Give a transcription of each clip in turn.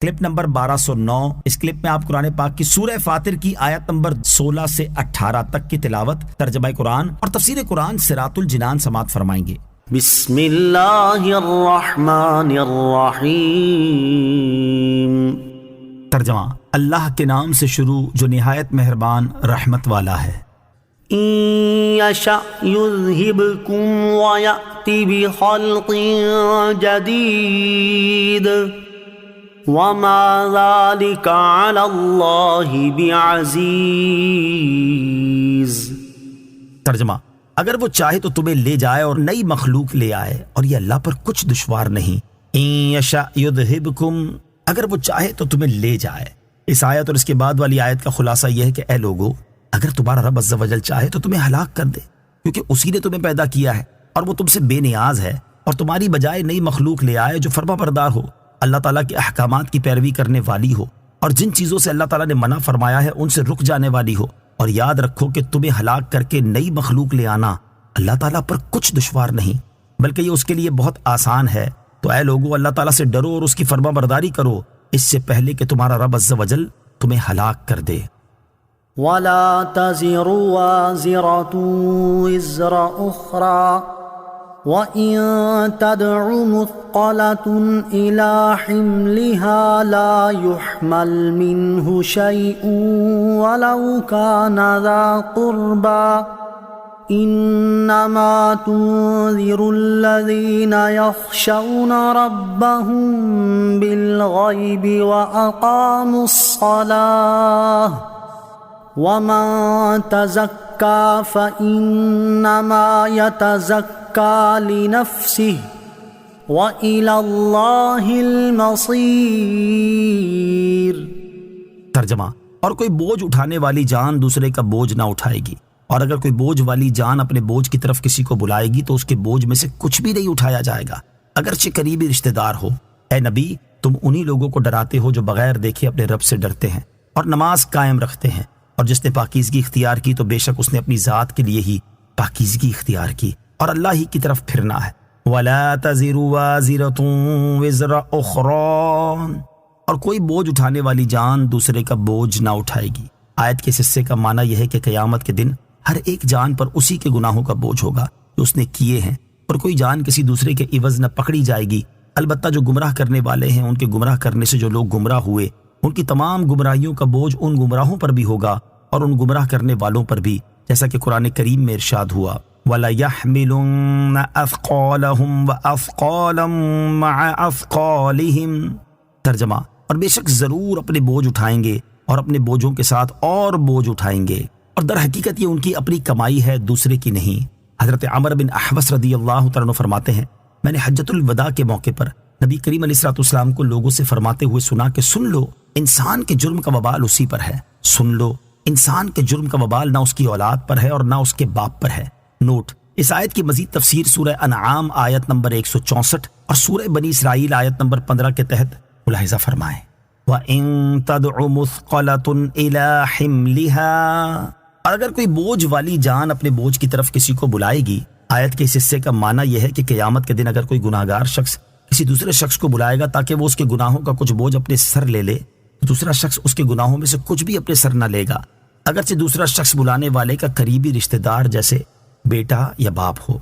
Clip number 1209۔ اس clip میں آپ قرآن پاک کی سورہ فاطر کی آیت نمبر 16 سے 18 تک کی تلاوت، ترجمہ قرآن اور تفسیر قرآن صراط الجنان سماعت فرمائیں گے۔ بسم اللہ الرحمن الرحیم۔ ترجمہ، اللہ کے نام سے شروع جو نہایت مہربان رحمت والا ہے۔ ان یشأ یذہبکم ویأتی بخلق جدید وما ذلک علی اللہ بعزیز۔ ترجمہ، اگر وہ چاہے تو تمہیں لے جائے اور نئی مخلوق لے آئے، اور یہ اللہ پر کچھ دشوار نہیں۔ ان یشأ یذہبکم، اگر وہ چاہے تو تمہیں لے جائے۔ اس آیت اور اس کے بعد والی آیت کا خلاصہ یہ ہے کہ اے لوگو، اگر تمہارا رب عز و جل چاہے تو تمہیں ہلاک کر دے، کیونکہ اسی نے تمہیں پیدا کیا ہے اور وہ تم سے بے نیاز ہے، اور تمہاری بجائے نئی مخلوق لے آئے جو فرما بردار ہو، اللہ تعالیٰ کے احکامات کی پیروی کرنے والی ہو، اور جن چیزوں سے اللہ تعالیٰ نے منع فرمایا ہے ان سے رک جانے والی ہو۔ اور یاد رکھو کہ تمہیں ہلاک کر کے نئی مخلوق لے آنا اللہ تعالیٰ پر کچھ دشوار نہیں، بلکہ یہ اس کے لیے بہت آسان ہے۔ تو اے لوگو، اللہ تعالیٰ سے ڈرو اور اس کی فرما برداری کرو، اس سے پہلے کہ تمہارا رب عز و جل تمہیں ہلاک کر دے۔ ولا تزر وازرة وزر أخرى وإن تدع مثقلة إلى حملها لا يحمل منه شيء ولو كان ذا قربى إنما تنذر الذين يخشون ربهم بالغيب وأقاموا الصلاة وَمَن تَزَكَّىٰ فَإِنَّمَا يَتَزَكَّىٰ لِنَفْسِهِ وَإِلَى اللَّهِ الْمَصِيرُ۔ ترجمہ، اور کوئی بوجھ اٹھانے والی جان دوسرے کا بوجھ نہ اٹھائے گی، اور اگر کوئی بوجھ والی جان اپنے بوجھ کی طرف کسی کو بلائے گی تو اس کے بوجھ میں سے کچھ بھی نہیں اٹھایا جائے گا، اگرچہ قریبی رشتہ دار ہو۔ اے نبی، تم انہی لوگوں کو ڈراتے ہو جو بغیر دیکھے اپنے رب سے ڈرتے ہیں اور نماز قائم رکھتے ہیں، اور جس نے پاکیزگی اختیار کی تو بے شک اس نے اپنی ذات کے لیے ہی پاکیزگی اختیار کی، اور اللہ ہی کی طرف پھرنا ہے۔ وَلَا تَزِرُ وَازِرَةٌ وِزْرَ أُخْرَىٰ، اور کوئی بوجھ اٹھانے والی جان دوسرے کا بوجھ نہ اٹھائے گی۔ آیت کے اس حصے کا معنی یہ ہے کہ قیامت کے دن ہر ایک جان پر اسی کے گناہوں کا بوجھ ہوگا جو اس نے کیے ہیں، اور کوئی جان کسی دوسرے کے عوض نہ پکڑی جائے گی۔ البتہ جو گمراہ کرنے والے ہیں، ان کے گمراہ کرنے سے جو لوگ گمراہ ہوئے، ان کی تمام گمراہیوں کا بوجھ ان گمراہوں پر بھی ہوگا اور ان گمراہ کرنے والوں پر بھی، جیسا کہ قرآن کریم میں ارشاد ہوا وَلَيَحْمِلُنَّ أَثْقَالَهُمْ وَأَثْقَالًا مَعَ أَثْقَالِهِمْ۔ ترجمہ، اور بے شک ضرور اپنے بوجھ اٹھائیں گے اور اپنے بوجھوں کے ساتھ اور بوجھ اٹھائیں گے، اور در حقیقت یہ ان کی اپنی کمائی ہے، دوسرے کی نہیں۔ حضرت عمر بن احوص رضی اللہ تعالیٰ عنہ فرماتے ہیں، میں نے حجۃ الوداع کے موقع پر نبی کریم علیہ السلام کو لوگوں سے فرماتے ہوئے سنا کہ سن لو، انسان کے جرم کا وبال اسی پر ہے۔ سن لو، انسان کے جرم کا وبال نہ اس کی اولاد پر ہے اور نہ اس کے باپ پر ہے۔ نوٹ، اس آیت کی مزید تفسیر سورہ انعام آیت نمبر 164 اور سورہ بنی اسرائیل آیت نمبر 15 کے تحت ملاحظہ فرمائیں۔ وَإِن تَدْعُ مُثْقَلَةٌ إِلَىٰ حِمْلِهَا، اور اگر کوئی بوجھ والی جان اپنے بوجھ کی طرف کسی کو بلائے گی۔ آیت کے اس حصے کا معنی یہ ہے کہ قیامت کے دن اگر کوئی گناہگار شخص کسی دوسرے شخص کو بلائے گا تاکہ وہ اس کے گناہوں کا کچھ بوجھ اپنے سر لے لے، دوسرا شخص اس کے گناہوں میں سے کچھ بھی اپنے سر نہ لے گا، اگرچہ دوسرا شخص بلانے والے کا قریبی رشتہ دار جیسے بیٹا یا باپ ہو۔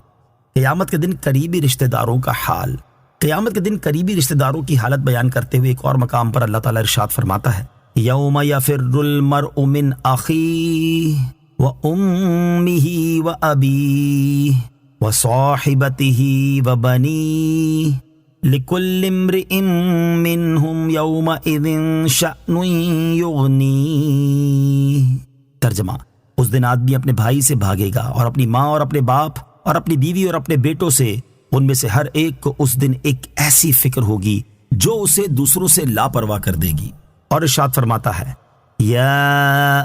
قیامت کے دن قریبی رشتہ داروں کا حال۔ قیامت کے دن قریبی رشتہ داروں کی حالت بیان کرتے ہوئے ایک اور مقام پر اللہ تعالیٰ ارشاد فرماتا ہے یوم یفر المرء من اخیہ وامہ وابیہ وصاحبتہ وبنیہ لِكُلِّ امْرِئٍ مِّنْهُمْ يَوْمَئِذٍ شَأْنٌ يُغْنِيهِ۔ ترجمہ، اس دن آدمی اپنے بھائی سے بھاگے گا اور اپنی ماں اور اپنے باپ اور اپنی بیوی اور اپنے بیٹوں سے، ان میں سے ہر ایک کو اس دن ایک ایسی فکر ہوگی جو اسے دوسروں سے لاپرواہ کر دے گی۔ اور ارشاد فرماتا ہے یا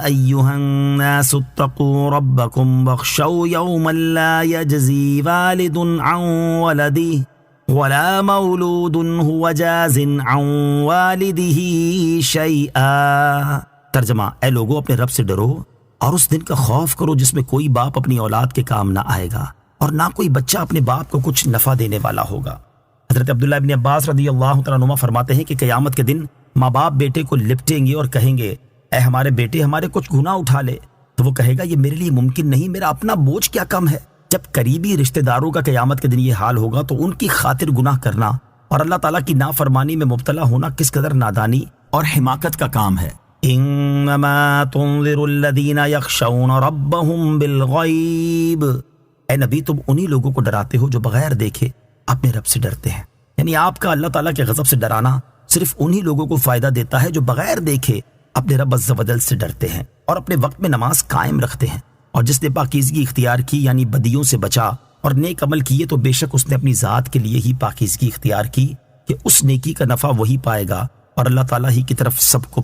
ایھا الناس اتقوا ربکم واخشوا یوما لا یجزی والد عن ولدہ وَلَا مَوْلُودٌ هُوَ جَازٍ عَنْ وَالِدِهِ شَيْئًا۔ ترجمہ، اے لوگو، اپنے رب سے ڈرو اور اس دن کا خوف کرو جس میں کوئی باپ اپنی اولاد کے کام نہ آئے گا اور نہ کوئی بچہ اپنے باپ کو کچھ نفع دینے والا ہوگا۔ حضرت عبداللہ بن عباس رضی اللہ تعالیٰ عنہ فرماتے ہیں کہ قیامت کے دن ماں باپ بیٹے کو لپٹیں گے اور کہیں گے اے ہمارے بیٹے ہمارے کچھ گناہ اٹھا لے، تو وہ کہے گا یہ میرے لیے ممکن نہیں، میرا اپنا بوجھ کیا کم ہے۔ جب قریبی رشتہ داروں کا قیامت کے دن یہ حال ہوگا تو ان کی خاطر گناہ کرنا اور اللہ تعالیٰ کی نافرمانی میں مبتلا ہونا کس قدر نادانی اور حماقت کا کام ہے۔ انما تنذر الذین یخشون ربهم بالغیب، اے نبی تم انہی لوگوں کو ڈراتے ہو جو بغیر دیکھے اپنے رب سے ڈرتے ہیں، یعنی آپ کا اللہ تعالیٰ کے غضب سے ڈرانا صرف انہی لوگوں کو فائدہ دیتا ہے جو بغیر دیکھے اپنے رب عز و جل سے ڈرتے ہیں اور اپنے وقت میں نماز قائم رکھتے ہیں۔ اور جس نے پاکیزگی اختیار کی یعنی بدیوں سے بچا اور نیک عمل کیے تو بے شک اس نے اپنی ذات کے لیے ہی پاکیزگی اختیار کی کہ اس نیکی کا نفع وہی پائے گا اور اللہ تعالیٰ ہی کی طرف سب کو